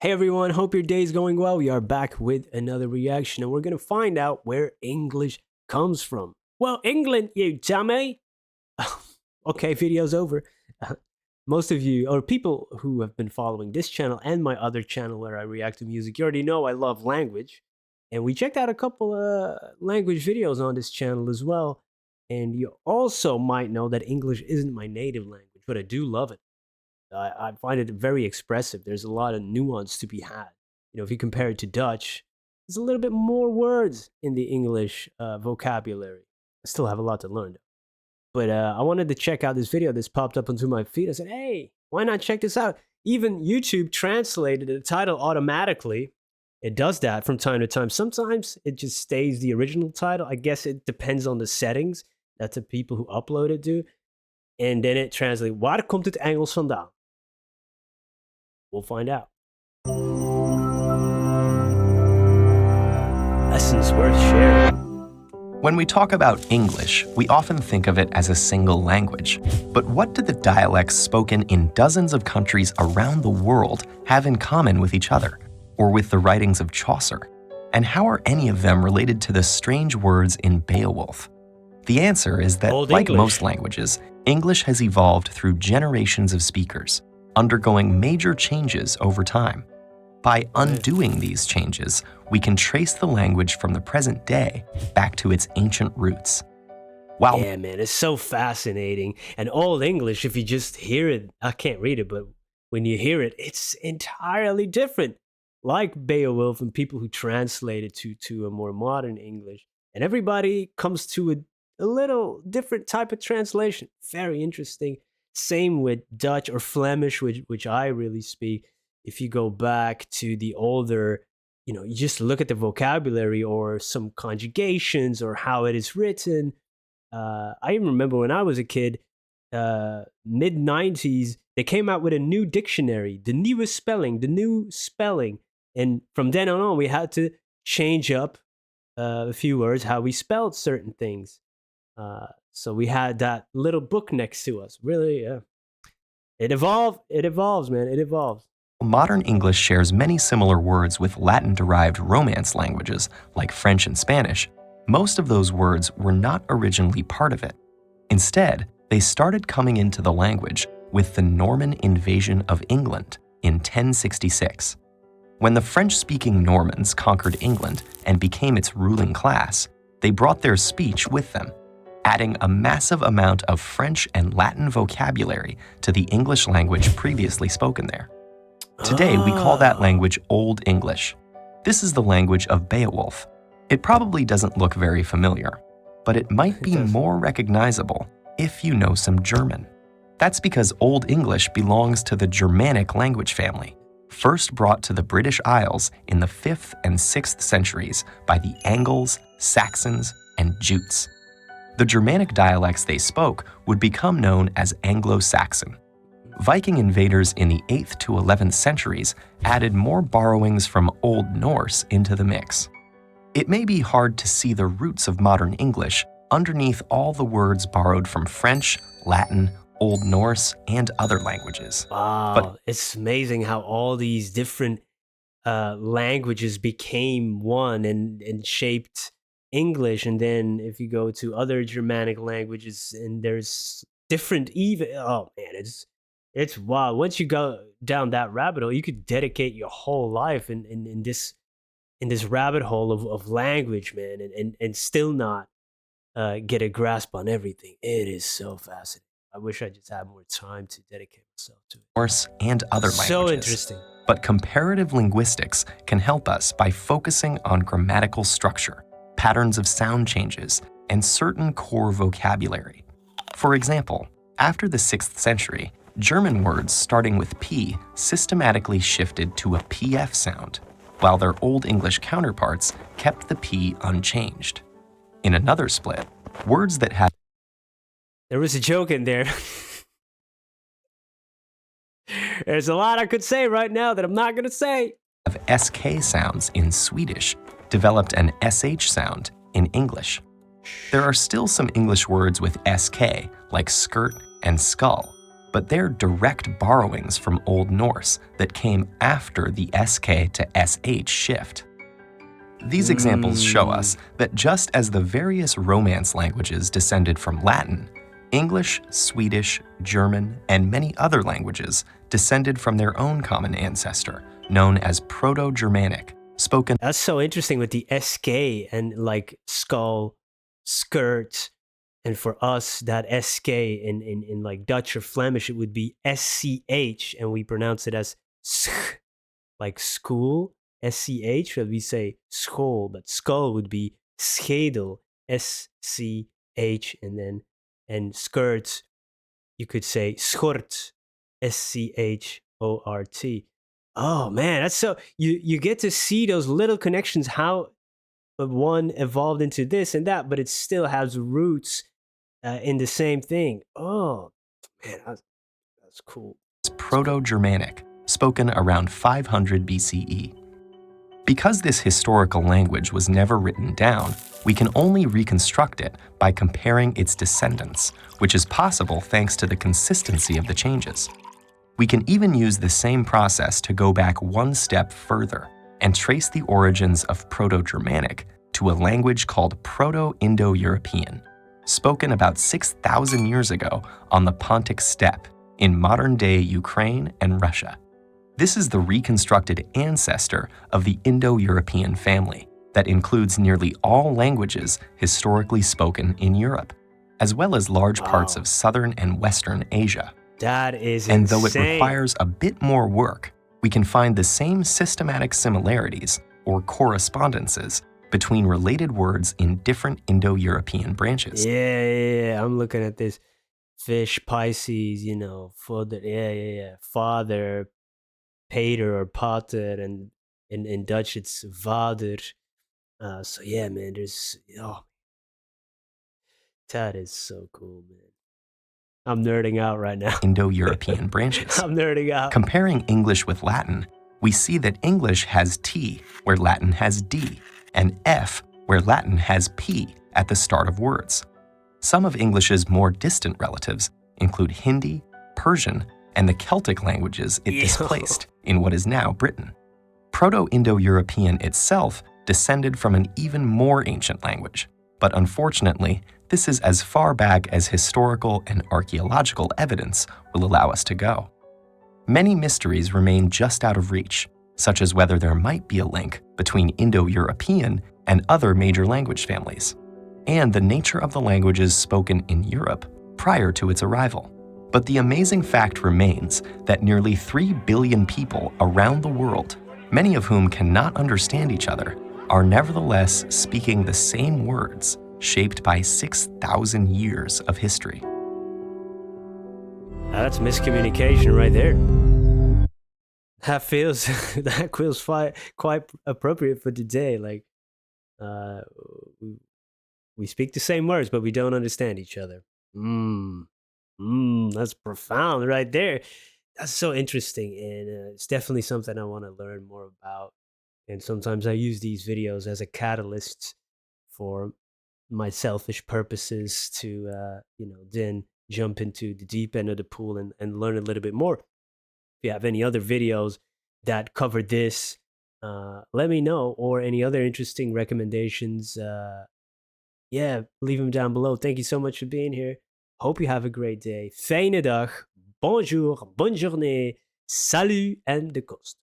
Hey everyone, hope your day's going well. We are back with another reaction and we're going to find out where English comes from. Well, England, you dummy. Okay, video's over. Most of you, or people who have been following this channel and my other channel where I react to music, you already know I love language. And we checked out a couple language videos on this channel as well. And you also might know that English isn't my native language, but I do love it. I find it very expressive. There's a lot of nuance to be had. If you compare it to Dutch, there's a little bit more words in the English vocabulary. I still have a lot to learn, though. But I wanted to check out this video. This popped up onto my feed. I said, hey, why not check this out? Even YouTube translated the title automatically. It does that from time to time. Sometimes it just stays the original title. I guess it depends on the settings that the people who upload it do. And then it translates, waar komt het Engels vandaan? We'll find out. Lessons worth sharing. When we talk about English, we often think of it as a single language. But what do the dialects spoken in dozens of countries around the world have in common with each other, or with the writings of Chaucer? And how are any of them related to the strange words in Beowulf? The answer is that, like most languages, English has evolved through generations of speakers, undergoing major changes over time. By undoing these changes, we can trace the language from the present day back to its ancient roots. Wow. Yeah, man, it's so fascinating. And Old English, if you just hear it, I can't read it, but when you hear it, it's entirely different. Like Beowulf and people who translate it to a more modern English. And everybody comes to a little different type of translation. Very interesting. Same with Dutch or Flemish, which I really speak. If you go back to the older, you just look at the vocabulary or some conjugations or how it is written. I even remember when I was a kid, mid-90s, they came out with a new dictionary, the new spelling. And from then on, we had to change up a few words, how we spelled certain things. So we had that little book next to us. Really, it evolves, man. It evolves. Modern English shares many similar words with Latin-derived Romance languages like French and Spanish. Most of those words were not originally part of it. Instead, they started coming into the language with the Norman invasion of England in 1066. When the French-speaking Normans conquered England and became its ruling class, they brought their speech with them, adding a massive amount of French and Latin vocabulary to the English language previously spoken there. Today, we call that language Old English. This is the language of Beowulf. It probably doesn't look very familiar, but it might be more recognizable if you know some German. That's because Old English belongs to the Germanic language family, first brought to the British Isles in the 5th and 6th centuries by the Angles, Saxons, and Jutes. The Germanic dialects they spoke would become known as Anglo-Saxon. Viking invaders in the 8th to 11th centuries added more borrowings from Old Norse into the mix. It may be hard to see the roots of modern English underneath all the words borrowed from French, Latin, Old Norse, and other languages. Wow, but it's amazing how all these different languages became one and shaped English. And then if you go to other Germanic languages and there's different oh man, it's wild. Once you go down that rabbit hole, you could dedicate your whole life in this rabbit hole of language, man, and still not get a grasp on everything. It is so fascinating. I wish I just had more time to dedicate myself to it. Norse and other languages. So interesting. But comparative linguistics can help us by focusing on grammatical structure, patterns of sound changes, and certain core vocabulary. For example, after the 6th century, German words starting with P systematically shifted to a PF sound, while their Old English counterparts kept the P unchanged. In another split, words that had There was a joke in there. There's a lot I could say right now that I'm not going to say. Of SK sounds in Swedish developed an SH sound in English. There are still some English words with SK, like skirt and skull, but they're direct borrowings from Old Norse that came after the SK to SH shift. These examples show us that just as the various Romance languages descended from Latin, English, Swedish, German, and many other languages descended from their own common ancestor, known as Proto-Germanic, spoken. That's so interesting with the SK and like skull, skirt, and for us that SK in like Dutch or Flemish it would be SCH, and we pronounce it as sch, like school, SCH. But we say school, but skull would be schedel, SCH, and skirt you could say schort, SCHORT. Oh man, that's so you get to see those little connections, how one evolved into this and that, but it still has roots in the same thing. Oh man, that's cool. Proto-Germanic, spoken around 500 BCE. Because this historical language was never written down, we can only reconstruct it by comparing its descendants, which is possible thanks to the consistency of the changes. We can even use the same process to go back one step further and trace the origins of Proto-Germanic to a language called Proto-Indo-European, spoken about 6,000 years ago on the Pontic Steppe in modern-day Ukraine and Russia. This is the reconstructed ancestor of the Indo-European family that includes nearly all languages historically spoken in Europe, as well as large parts of Southern and Western Asia. That is And insane. though it requires a bit more work, we can find the same systematic similarities or correspondences between related words in different Indo-European branches. Yeah. I'm looking at this fish, Pisces, father, father, Peter or Pater, and in Dutch it's vader. So yeah, man, that is so cool, man. I'm nerding out right now. Indo-European branches. I'm nerding out. Comparing English with Latin, we see that English has T where Latin has D, and F where Latin has P at the start of words. Some of English's more distant relatives include Hindi, Persian, and the Celtic languages it displaced in what is now Britain. Proto-Indo-European itself descended from an even more ancient language, but unfortunately, this is as far back as historical and archaeological evidence will allow us to go. Many mysteries remain just out of reach, such as whether there might be a link between Indo-European and other major language families, and the nature of the languages spoken in Europe prior to its arrival. But the amazing fact remains that nearly 3 billion people around the world, many of whom cannot understand each other, are nevertheless speaking the same words shaped by 6,000 years of history. That's miscommunication right there. That feels quite appropriate for today. Like, we speak the same words, but we don't understand each other. That's profound right there. That's so interesting, and it's definitely something I want to learn more about. And sometimes I use these videos as a catalyst for my selfish purposes to, then jump into the deep end of the pool and learn a little bit more. If you have any other videos that cover this, let me know, or any other interesting recommendations. Leave them down below. Thank you so much for being here. Hope you have a great day. Fijne dag. Bonjour, bonne journée. Salut en de kost.